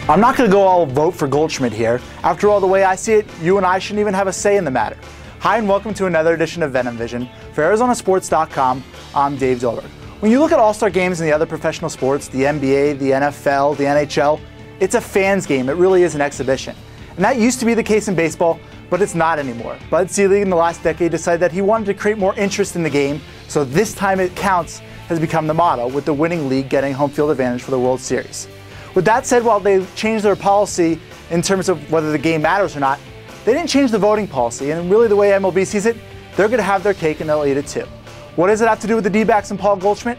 I'm not going to go all vote for Goldschmidt here. After all, the way I see it, you and I shouldn't even have a say in the matter. Hi and welcome to another edition of Venom Vision. For ArizonaSports.com, I'm Dave Dolberg. When you look at All-Star games and the other professional sports, the NBA, the NFL, the NHL, it's a fans game. It really is an exhibition. And that used to be the case in baseball, but it's not anymore. Bud Selig in the last decade decided that he wanted to create more interest in the game, so this time it counts has become the motto, with the winning league getting home field advantage for the World Series. With that said, while they changed their policy in terms of whether the game matters or not, they didn't change the voting policy, and really the way MLB sees it, they're going to have their cake and they'll eat it too. What does it have to do with the D-backs and Paul Goldschmidt?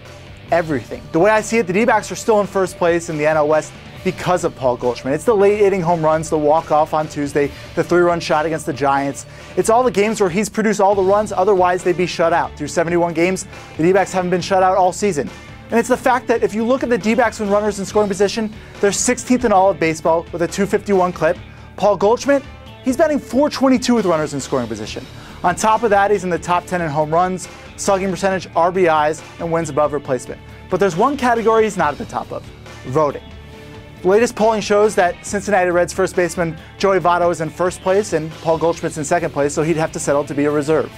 Everything. The way I see it, the D-backs are still in first place in the NL West because of Paul Goldschmidt. It's the late inning home runs, the walk-off on Tuesday, the 3-run shot against the Giants. It's all the games where he's produced all the runs, otherwise they'd be shut out. Through 71 games, the D-backs haven't been shut out all season. And it's the fact that if you look at the D-backs when runners in scoring position, they're 16th in all of baseball with a .251 clip. Paul Goldschmidt, he's batting .422 with runners in scoring position. On top of that, he's in the top 10 in home runs, slugging percentage, RBIs, and wins above replacement. But there's one category he's not at the top of: voting. The latest polling shows that Cincinnati Reds first baseman Joey Votto is in first place and Paul Goldschmidt's in second place, so he'd have to settle to be a reserve.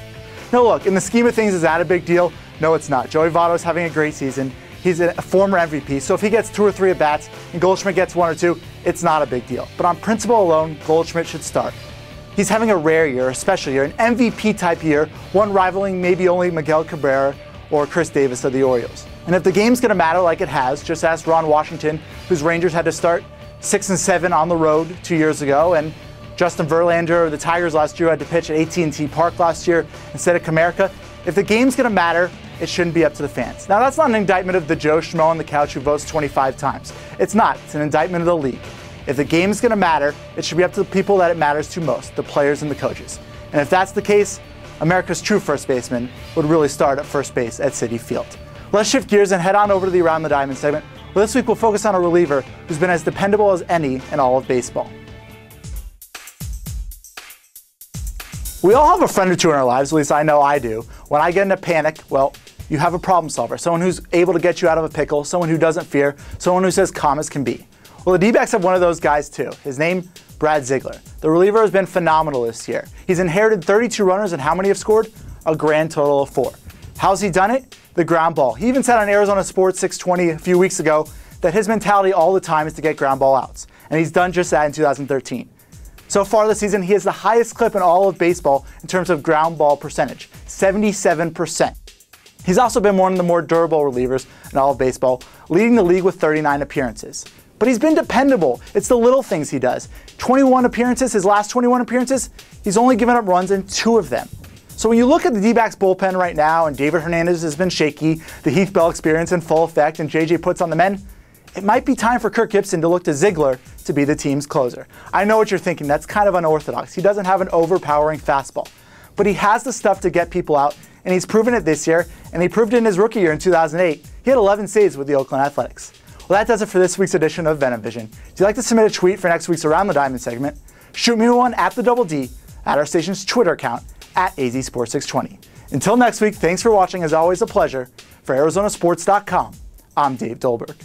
Now look, in the scheme of things, is that a big deal? No, it's not. Joey Votto is having a great season. He's a former MVP, so if he gets 2 or 3 at-bats and Goldschmidt gets 1 or 2, it's not a big deal. But on principle alone, Goldschmidt should start. He's having a rare year, a special year, an MVP-type year, one rivaling maybe only Miguel Cabrera or Chris Davis of the Orioles. And if the game's going to matter like it has, just ask Ron Washington, whose Rangers had to start 6-7 on the road 2 years ago, and Justin Verlander of the Tigers last year had to pitch at AT&T Park last year instead of Comerica. If the game's going to matter, it shouldn't be up to the fans. Now, that's not an indictment of the Joe Schmo on the couch who votes 25 times. It's not. It's an indictment of the league. If the game's going to matter, it should be up to the people that it matters to most, the players and the coaches. And if that's the case, America's true first baseman would really start at first base at Citi Field. Let's shift gears and head on over to the Around the Diamond segment, where this week we'll focus on a reliever who's been as dependable as any in all of baseball. We all have a friend or two in our lives, at least I know I do. When I get in a panic, well, you have a problem solver, someone who's able to get you out of a pickle, someone who doesn't fear, someone who says calm as can be. Well, the D-backs have one of those guys too. His name, Brad Ziegler. The reliever has been phenomenal this year. He's inherited 32 runners, and how many have scored? A grand total of 4. How's he done it? The ground ball. He even said on Arizona Sports 620 a few weeks ago that his mentality all the time is to get ground ball outs. And he's done just that in 2013. So far this season, he has the highest clip in all of baseball in terms of ground ball percentage, 77%. He's also been one of the more durable relievers in all of baseball, leading the league with 39 appearances. But he's been dependable. It's the little things he does. 21 appearances, his last 21 appearances, he's only given up runs in 2 of them. So when you look at the D-backs bullpen right now, and David Hernandez has been shaky, the Heath Bell experience in full effect, and JJ puts on the men, it might be time for Kirk Gibson to look to Ziegler to be the team's closer. I know what you're thinking. That's kind of unorthodox. He doesn't have an overpowering fastball, but he has the stuff to get people out, and he's proven it this year, and he proved it in his rookie year in 2008. He had 11 saves with the Oakland Athletics. Well, that does it for this week's edition of Venom Vision. If you'd like to submit a tweet for next week's Around the Diamond segment, shoot me one at the Double D at our station's Twitter account at AZSports620. Until next week, thanks for watching. As always, a pleasure. For ArizonaSports.com, I'm Dave Dolberg.